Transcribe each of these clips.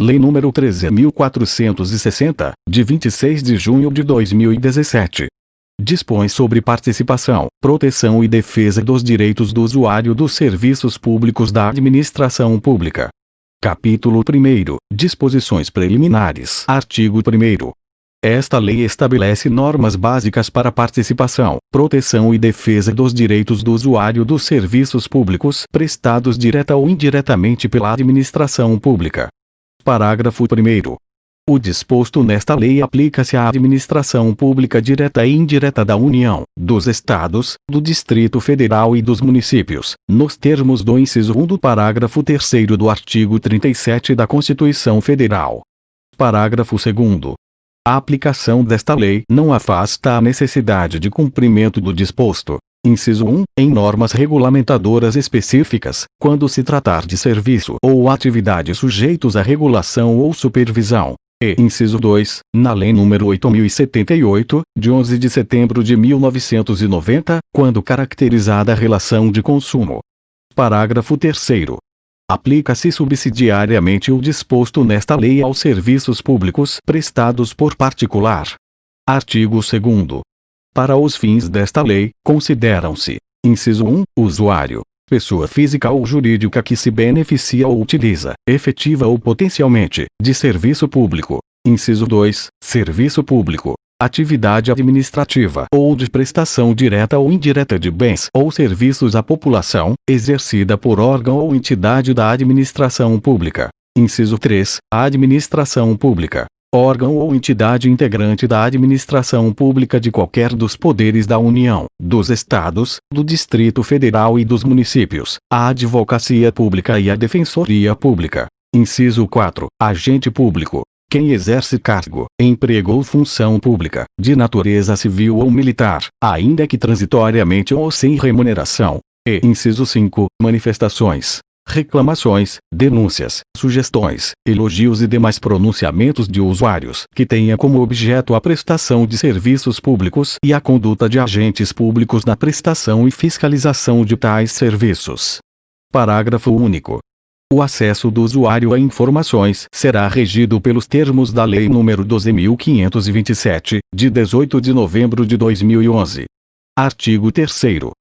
Lei nº 13.460, de 26 de junho de 2017. Dispõe sobre participação, proteção e defesa dos direitos do usuário dos serviços públicos da administração pública. Capítulo 1º. Disposições preliminares. Artigo 1º. Esta lei estabelece normas básicas para participação, proteção e defesa dos direitos do usuário dos serviços públicos prestados direta ou indiretamente pela administração pública. Parágrafo 1º. O disposto nesta lei aplica-se à administração pública direta e indireta da União, dos Estados, do Distrito Federal e dos municípios, nos termos do inciso 1 do parágrafo 3º do artigo 37 da Constituição Federal. Parágrafo 2º. A aplicação desta lei não afasta a necessidade de cumprimento do disposto, inciso 1, em normas regulamentadoras específicas, quando se tratar de serviço ou atividade sujeitos a regulação ou supervisão. E, inciso 2, na Lei nº 8.078, de 11 de setembro de 1990, quando caracterizada a relação de consumo. Parágrafo 3º. Aplica-se subsidiariamente o disposto nesta lei aos serviços públicos prestados por particular. Artigo 2º. Para os fins desta lei, consideram-se: inciso 1, usuário, pessoa física ou jurídica que se beneficia ou utiliza, efetiva ou potencialmente, de serviço público. Inciso 2, serviço público, atividade administrativa ou de prestação direta ou indireta de bens ou serviços à população, exercida por órgão ou entidade da administração pública. Inciso 3, a administração pública, órgão ou entidade integrante da administração pública de qualquer dos poderes da União, dos Estados, do Distrito Federal e dos municípios, a advocacia pública e a defensoria pública. Inciso 4, agente público, quem exerce cargo, emprego ou função pública, de natureza civil ou militar, ainda que transitoriamente ou sem remuneração. E, inciso 5, manifestações, reclamações, denúncias, sugestões, elogios e demais pronunciamentos de usuários que tenha como objeto a prestação de serviços públicos e a conduta de agentes públicos na prestação e fiscalização de tais serviços. Parágrafo único. O acesso do usuário a informações será regido pelos termos da Lei nº 12.527, de 18 de novembro de 2011. Artigo 3º.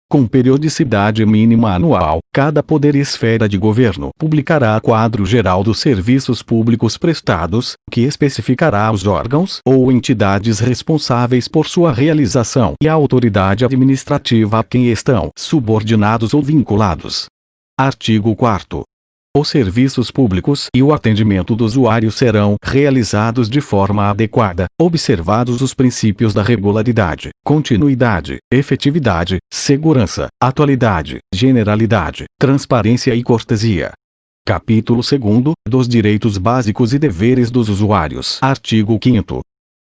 Com periodicidade mínima anual, cada poder e esfera de governo publicará quadro geral dos serviços públicos prestados, que especificará os órgãos ou entidades responsáveis por sua realização e a autoridade administrativa a quem estão subordinados ou vinculados. Artigo 4º. Os serviços públicos e o atendimento do usuário serão realizados de forma adequada, observados os princípios da regularidade, continuidade, efetividade, segurança, atualidade, generalidade, transparência e cortesia. Capítulo 2º, dos direitos básicos e deveres dos usuários. Artigo 5º.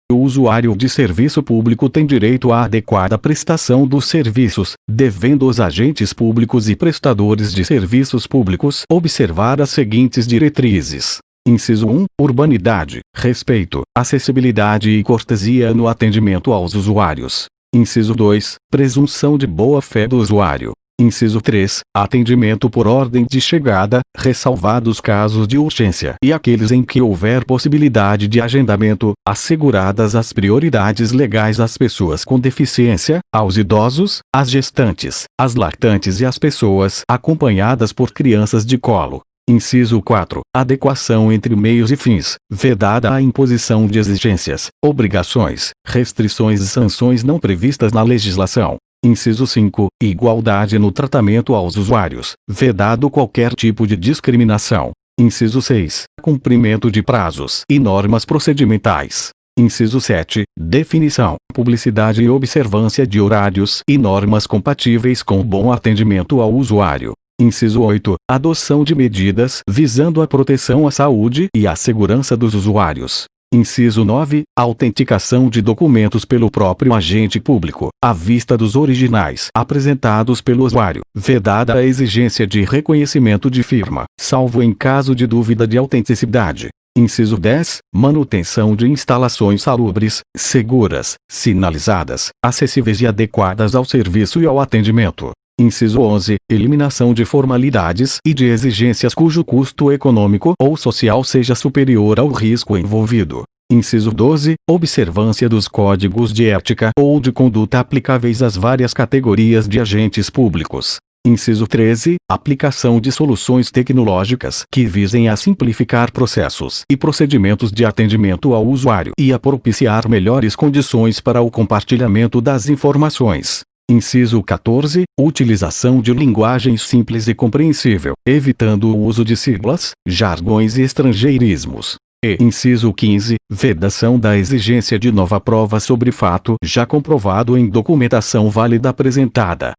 O usuário de serviço público tem direito à adequada prestação dos serviços, devendo os agentes públicos e prestadores de serviços públicos observar as seguintes diretrizes. Inciso 1, urbanidade, respeito, acessibilidade e cortesia no atendimento aos usuários. Inciso 2, presunção de boa-fé do usuário. Inciso 3, atendimento por ordem de chegada, ressalvados casos de urgência e aqueles em que houver possibilidade de agendamento, asseguradas as prioridades legais às pessoas com deficiência, aos idosos, às gestantes, às lactantes e às pessoas acompanhadas por crianças de colo. Inciso 4. Adequação entre meios e fins, vedada a imposição de exigências, obrigações, restrições e sanções não previstas na legislação. Inciso 5. Igualdade no tratamento aos usuários, vedado qualquer tipo de discriminação. Inciso 6. Cumprimento de prazos e normas procedimentais. Inciso 7. Definição, publicidade e observância de horários e normas compatíveis com o bom atendimento ao usuário. Inciso 8. Adoção de medidas visando a proteção à saúde e à segurança dos usuários. Inciso 9. Autenticação de documentos pelo próprio agente público, à vista dos originais apresentados pelo usuário, vedada a exigência de reconhecimento de firma, salvo em caso de dúvida de autenticidade. Inciso 10. Manutenção de instalações salubres, seguras, sinalizadas, acessíveis e adequadas ao serviço e ao atendimento. Inciso 11. Eliminação de formalidades e de exigências cujo custo econômico ou social seja superior ao risco envolvido. Inciso 12. Observância dos códigos de ética ou de conduta aplicáveis às várias categorias de agentes públicos. Inciso 13. Aplicação de soluções tecnológicas que visem a simplificar processos e procedimentos de atendimento ao usuário e a propiciar melhores condições para o compartilhamento das informações. Inciso 14. Utilização de linguagem simples e compreensível, evitando o uso de siglas, jargões e estrangeirismos. E inciso 15. Vedação da exigência de nova prova sobre fato já comprovado em documentação válida apresentada.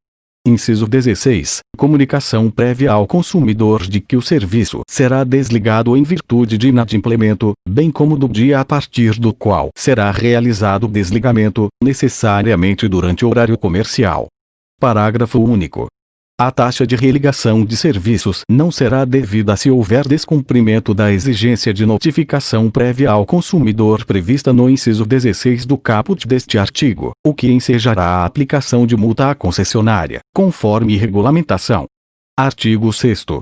Inciso 16. Comunicação prévia ao consumidor de que o serviço será desligado em virtude de inadimplemento, bem como do dia a partir do qual será realizado o desligamento, necessariamente durante o horário comercial. Parágrafo único. A taxa de religação de serviços não será devida se houver descumprimento da exigência de notificação prévia ao consumidor prevista no inciso 16 do caput deste artigo, o que ensejará a aplicação de multa à concessionária, conforme regulamentação. Artigo 6º.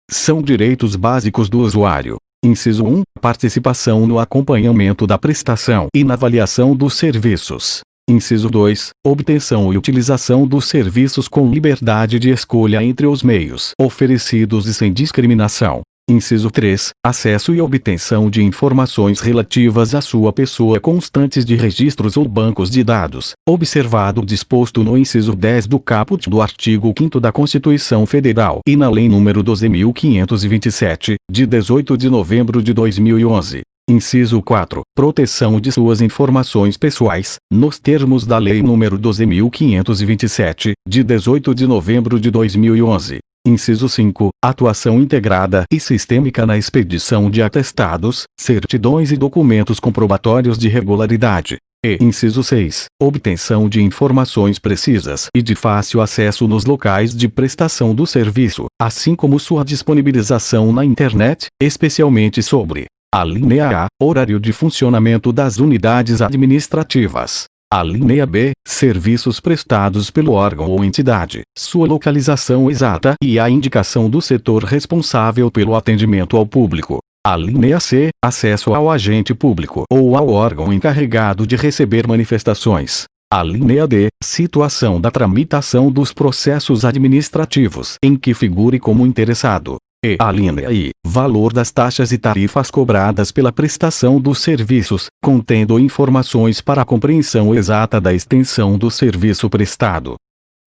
São direitos básicos do usuário. Inciso 1. Participação no acompanhamento da prestação e na avaliação dos serviços. Inciso 2. Obtenção e utilização dos serviços com liberdade de escolha entre os meios oferecidos e sem discriminação. Inciso 3. Acesso e obtenção de informações relativas à sua pessoa constantes de registros ou bancos de dados, observado o disposto no inciso 10 do caput do artigo 5º da Constituição Federal e na Lei nº 12.527, de 18 de novembro de 2011. Inciso 4. Proteção de suas informações pessoais, nos termos da Lei nº 12.527, de 18 de novembro de 2011. Inciso 5. Atuação integrada e sistêmica na expedição de atestados, certidões e documentos comprobatórios de regularidade. E inciso 6. Obtenção de informações precisas e de fácil acesso nos locais de prestação do serviço, assim como sua disponibilização na internet, especialmente sobre: alínea A. Horário de funcionamento das unidades administrativas. Alínea B. Serviços prestados pelo órgão ou entidade, sua localização exata e a indicação do setor responsável pelo atendimento ao público. Alínea C. Acesso ao agente público ou ao órgão encarregado de receber manifestações. Alínea D. Situação da tramitação dos processos administrativos em que figure como interessado. E alínea I. Valor das taxas e tarifas cobradas pela prestação dos serviços, contendo informações para a compreensão exata da extensão do serviço prestado.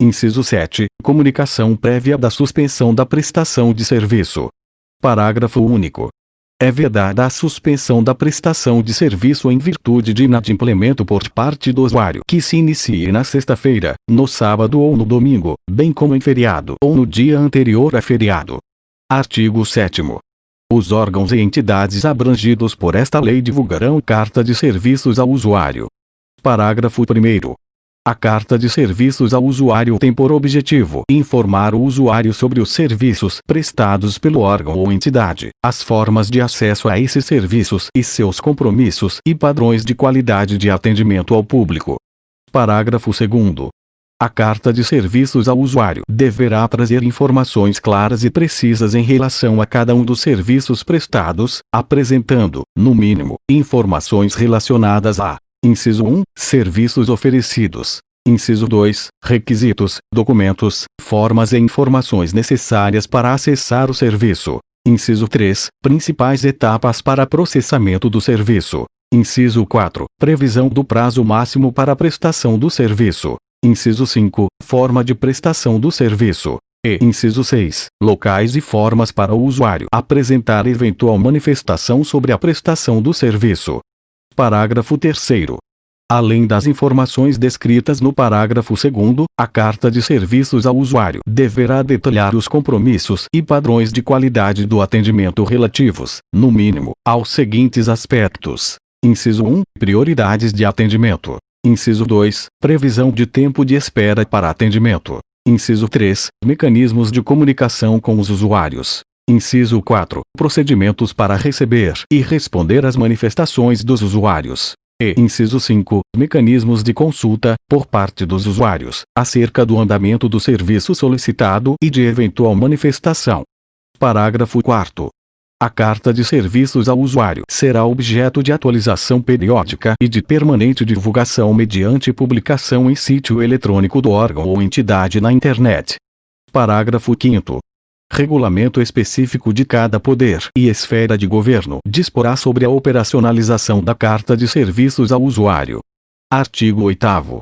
Inciso 7. Comunicação prévia da suspensão da prestação de serviço. Parágrafo único. É vedada a suspensão da prestação de serviço em virtude de inadimplemento por parte do usuário que se inicie na sexta-feira, no sábado ou no domingo, bem como em feriado ou no dia anterior a feriado. Artigo 7º. Os órgãos e entidades abrangidos por esta lei divulgarão carta de serviços ao usuário. Parágrafo 1º. A carta de serviços ao usuário tem por objetivo informar o usuário sobre os serviços prestados pelo órgão ou entidade, as formas de acesso a esses serviços e seus compromissos e padrões de qualidade de atendimento ao público. Parágrafo 2º. A carta de serviços ao usuário deverá trazer informações claras e precisas em relação a cada um dos serviços prestados, apresentando, no mínimo, informações relacionadas a: inciso 1, serviços oferecidos. Inciso 2, requisitos, documentos, formas e informações necessárias para acessar o serviço. Inciso 3, principais etapas para processamento do serviço. Inciso 4, previsão do prazo máximo para a prestação do serviço. Inciso 5, forma de prestação do serviço. E inciso 6, locais e formas para o usuário apresentar eventual manifestação sobre a prestação do serviço. Parágrafo 3º. Além das informações descritas no parágrafo 2º, a carta de serviços ao usuário deverá detalhar os compromissos e padrões de qualidade do atendimento relativos, no mínimo, aos seguintes aspectos. Inciso 1, prioridades de atendimento. Inciso 2, previsão de tempo de espera para atendimento. Inciso 3, mecanismos de comunicação com os usuários. Inciso 4, procedimentos para receber e responder às manifestações dos usuários. E inciso 5. Mecanismos de consulta, por parte dos usuários, acerca do andamento do serviço solicitado e de eventual manifestação. Parágrafo 4º. A carta de serviços ao usuário será objeto de atualização periódica e de permanente divulgação mediante publicação em sítio eletrônico do órgão ou entidade na internet. Parágrafo 5º. Regulamento específico de cada poder e esfera de governo disporá sobre a operacionalização da carta de serviços ao usuário. Artigo 8º.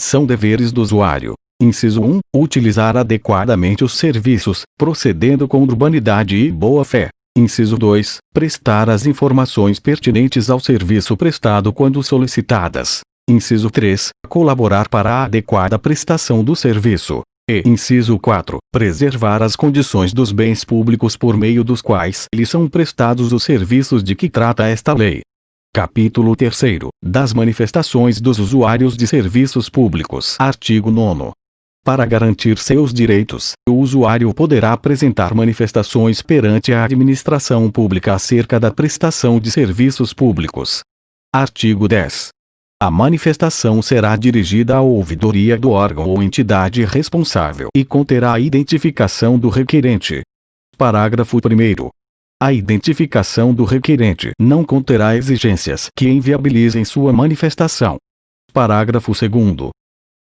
São deveres do usuário: inciso 1. Utilizar adequadamente os serviços, procedendo com urbanidade e boa-fé. Inciso 2. Prestar as informações pertinentes ao serviço prestado quando solicitadas. Inciso 3. Colaborar para a adequada prestação do serviço. E inciso 4. Preservar as condições dos bens públicos por meio dos quais lhes são prestados os serviços de que trata esta lei. Capítulo 3º. Das manifestações dos usuários de serviços públicos. Artigo 9º. Para garantir seus direitos, o usuário poderá apresentar manifestações perante a administração pública acerca da prestação de serviços públicos. Artigo 10. A manifestação será dirigida à ouvidoria do órgão ou entidade responsável e conterá a identificação do requerente. Parágrafo 1º. A identificação do requerente não conterá exigências que inviabilizem sua manifestação. Parágrafo 2º.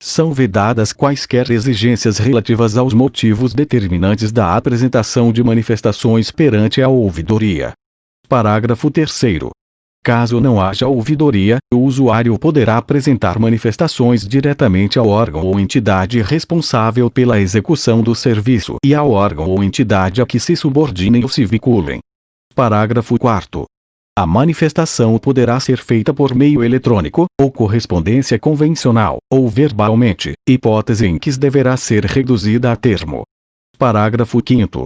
São vedadas quaisquer exigências relativas aos motivos determinantes da apresentação de manifestações perante a ouvidoria. Parágrafo 3º. Caso não haja ouvidoria, o usuário poderá apresentar manifestações diretamente ao órgão ou entidade responsável pela execução do serviço e ao órgão ou entidade a que se subordinem ou se vinculem. Parágrafo 4º. A manifestação poderá ser feita por meio eletrônico, ou correspondência convencional, ou verbalmente, hipótese em que deverá ser reduzida a termo. Parágrafo 5º.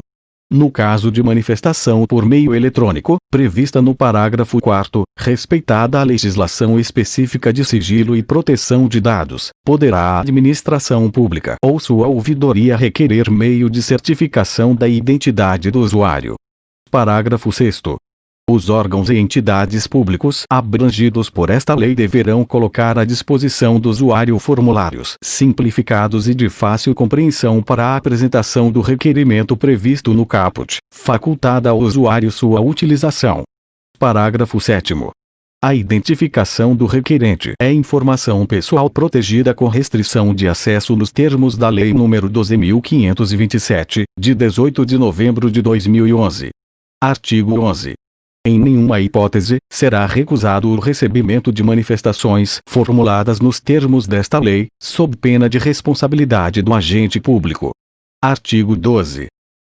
No caso de manifestação por meio eletrônico, prevista no parágrafo 4º, respeitada a legislação específica de sigilo e proteção de dados, poderá a administração pública ou sua ouvidoria requerer meio de certificação da identidade do usuário. Parágrafo 6º. Os órgãos e entidades públicos abrangidos por esta lei deverão colocar à disposição do usuário formulários simplificados e de fácil compreensão para a apresentação do requerimento previsto no caput, facultada ao usuário sua utilização. Parágrafo 7º. A identificação do requerente é informação pessoal protegida com restrição de acesso nos termos da Lei nº 12.527, de 18 de novembro de 2011. Artigo 11. Em nenhuma hipótese, será recusado o recebimento de manifestações formuladas nos termos desta lei, sob pena de responsabilidade do agente público. Artigo 12.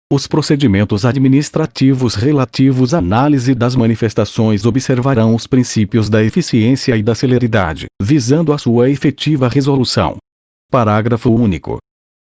Os procedimentos administrativos relativos à análise das manifestações observarão os princípios da eficiência e da celeridade, visando a sua efetiva resolução. Parágrafo único.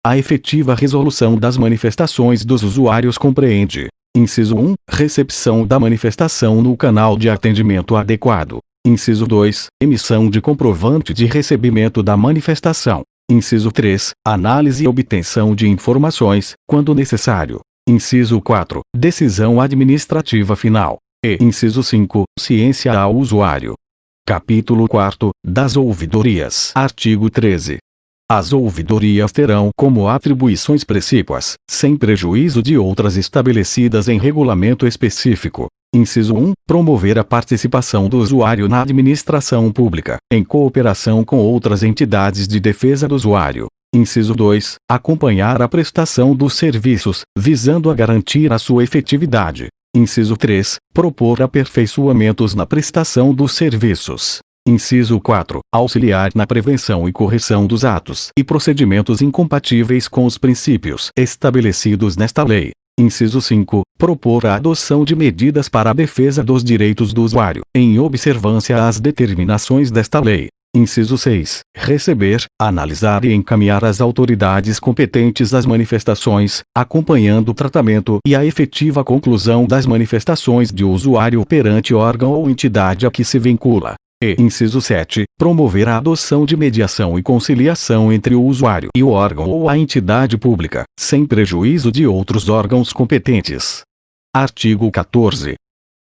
A efetiva resolução das manifestações dos usuários compreende: inciso 1. Recepção da manifestação no canal de atendimento adequado. Inciso 2. Emissão de comprovante de recebimento da manifestação. Inciso 3. Análise e obtenção de informações, quando necessário. Inciso 4. Decisão administrativa final. E inciso 5. Ciência ao usuário. Capítulo 4. Das ouvidorias. Artigo 13. As ouvidorias terão como atribuições precípuas, sem prejuízo de outras estabelecidas em regulamento específico. Inciso 1. Promover a participação do usuário na administração pública, em cooperação com outras entidades de defesa do usuário. Inciso 2. Acompanhar a prestação dos serviços, visando a garantir a sua efetividade. Inciso 3. Propor aperfeiçoamentos na prestação dos serviços. Inciso 4. Auxiliar na prevenção e correção dos atos e procedimentos incompatíveis com os princípios estabelecidos nesta lei. Inciso 5. Propor a adoção de medidas para a defesa dos direitos do usuário, em observância às determinações desta lei. Inciso 6. Receber, analisar e encaminhar às autoridades competentes as manifestações, acompanhando o tratamento e a efetiva conclusão das manifestações de usuário perante órgão ou entidade a que se vincula. E, inciso 7, promover a adoção de mediação e conciliação entre o usuário e o órgão ou a entidade pública, sem prejuízo de outros órgãos competentes. Artigo 14.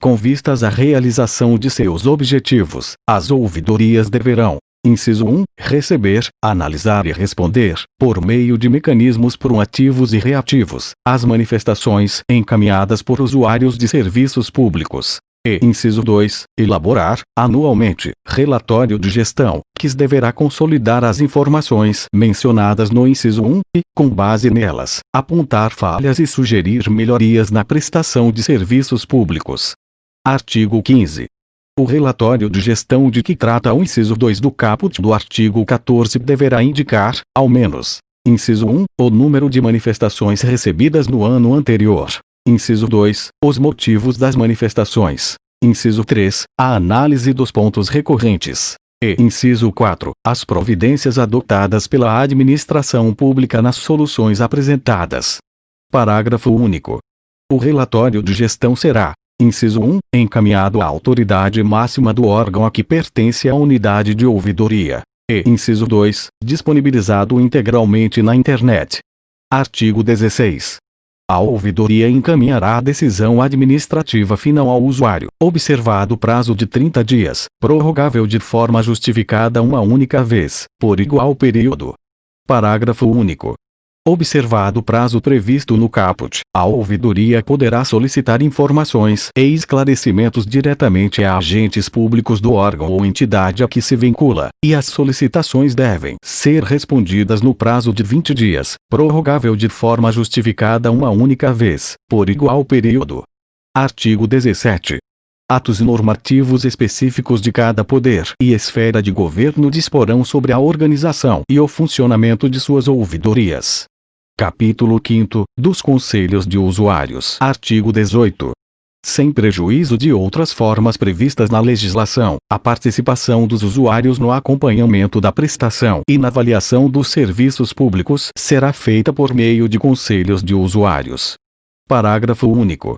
Com vistas à realização de seus objetivos, as ouvidorias deverão: inciso 1. Receber, analisar e responder, por meio de mecanismos proativos e reativos, as manifestações encaminhadas por usuários de serviços públicos. E, inciso 2. Elaborar, anualmente, relatório de gestão, que deverá consolidar as informações mencionadas no inciso 1 e, com base nelas, apontar falhas e sugerir melhorias na prestação de serviços públicos. Artigo 15. O relatório de gestão de que trata o inciso 2 do caput do artigo 14 deverá indicar, ao menos: inciso 1, o número de manifestações recebidas no ano anterior. Inciso 2, os motivos das manifestações. Inciso 3, a análise dos pontos recorrentes. E, inciso 4, as providências adotadas pela administração pública nas soluções apresentadas. Parágrafo único. O relatório de gestão será: inciso 1, encaminhado à autoridade máxima do órgão a que pertence a unidade de ouvidoria. E, inciso 2, disponibilizado integralmente na internet. Artigo 16. A ouvidoria encaminhará a decisão administrativa final ao usuário, observado o prazo de 30 dias, prorrogável de forma justificada uma única vez, por igual período. Parágrafo único. Observado o prazo previsto no caput, a ouvidoria poderá solicitar informações e esclarecimentos diretamente a agentes públicos do órgão ou entidade a que se vincula, e as solicitações devem ser respondidas no prazo de 20 dias, prorrogável de forma justificada uma única vez, por igual período. Artigo 17. Atos normativos específicos de cada poder e esfera de governo disporão sobre a organização e o funcionamento de suas ouvidorias. Capítulo 5 dos Conselhos de Usuários. Artigo 18. Sem prejuízo de outras formas previstas na legislação, a participação dos usuários no acompanhamento da prestação e na avaliação dos serviços públicos será feita por meio de conselhos de usuários. Parágrafo único.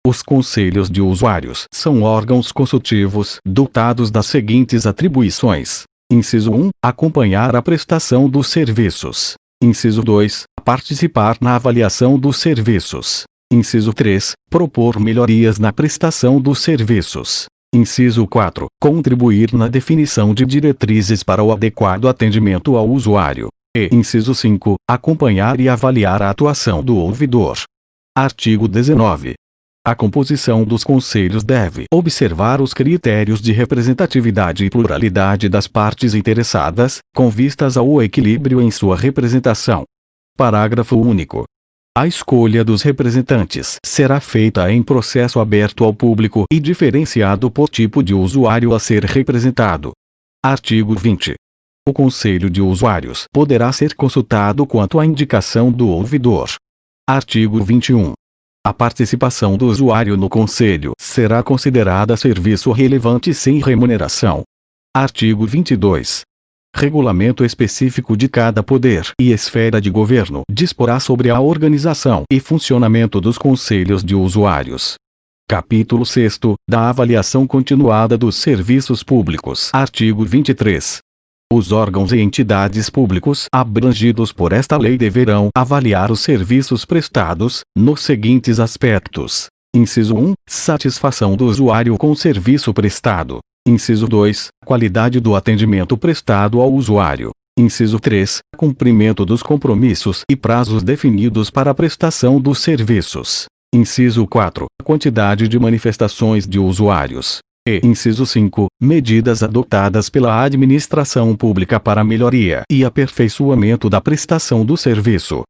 Os conselhos de usuários são órgãos consultivos dotados das seguintes atribuições: inciso 1, acompanhar a prestação dos serviços. Inciso 2, participar na avaliação dos serviços. Inciso 3, propor melhorias na prestação dos serviços. Inciso 4, contribuir na definição de diretrizes para o adequado atendimento ao usuário. E, inciso 5, acompanhar e avaliar a atuação do ouvidor. Artigo 19. A composição dos conselhos deve observar os critérios de representatividade e pluralidade das partes interessadas, com vistas ao equilíbrio em sua representação. Parágrafo único. A escolha dos representantes será feita em processo aberto ao público e diferenciado por tipo de usuário a ser representado. Artigo 20. O Conselho de Usuários poderá ser consultado quanto à indicação do ouvidor. Artigo 21. A participação do usuário no Conselho será considerada serviço relevante sem remuneração. Artigo 22. Regulamento específico de cada poder e esfera de governo disporá sobre a organização e funcionamento dos conselhos de usuários. Capítulo 6 da avaliação continuada dos serviços públicos. Artigo 23. Os órgãos e entidades públicos abrangidos por esta lei deverão avaliar os serviços prestados, nos seguintes aspectos: inciso 1, satisfação do usuário com o serviço prestado. Inciso 2, qualidade do atendimento prestado ao usuário. Inciso 3, cumprimento dos compromissos e prazos definidos para a prestação dos serviços. Inciso 4, quantidade de manifestações de usuários. E, inciso 5, medidas adotadas pela administração pública para melhoria e aperfeiçoamento da prestação do serviço.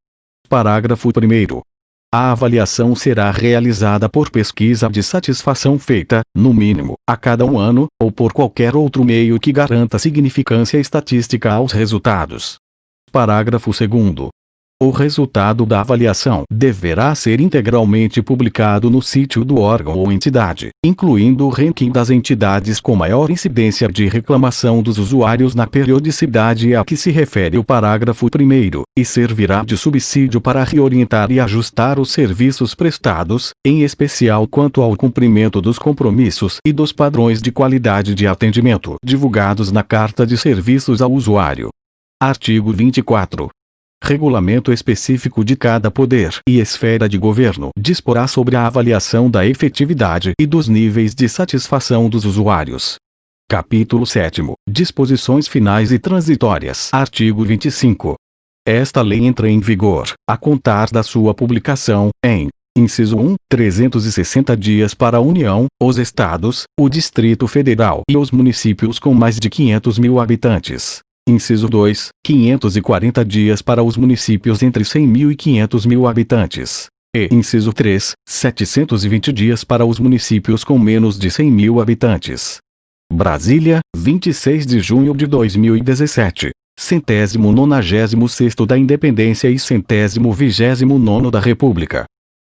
Parágrafo 1º. A avaliação será realizada por pesquisa de satisfação feita, no mínimo, a cada um ano, ou por qualquer outro meio que garanta significância estatística aos resultados. Parágrafo 2º. O resultado da avaliação deverá ser integralmente publicado no sítio do órgão ou entidade, incluindo o ranking das entidades com maior incidência de reclamação dos usuários na periodicidade a que se refere o parágrafo 1º, e servirá de subsídio para reorientar e ajustar os serviços prestados, em especial quanto ao cumprimento dos compromissos e dos padrões de qualidade de atendimento divulgados na Carta de Serviços ao Usuário. Artigo 24. regulamento específico de cada poder e esfera de governo, disporá sobre a avaliação da efetividade e dos níveis de satisfação dos usuários. Capítulo 7. Disposições finais e transitórias. Artigo 25. Esta lei entra em vigor, a contar da sua publicação, em inciso 1, 360 dias para a União, os Estados, o Distrito Federal e os municípios com mais de 500 mil habitantes. Inciso 2, 540 dias para os municípios entre 100 mil e 500 mil habitantes. E, inciso 3, 720 dias para os municípios com menos de 100 mil habitantes. Brasília, 26 de junho de 2017. 196º da Independência e 129º da República.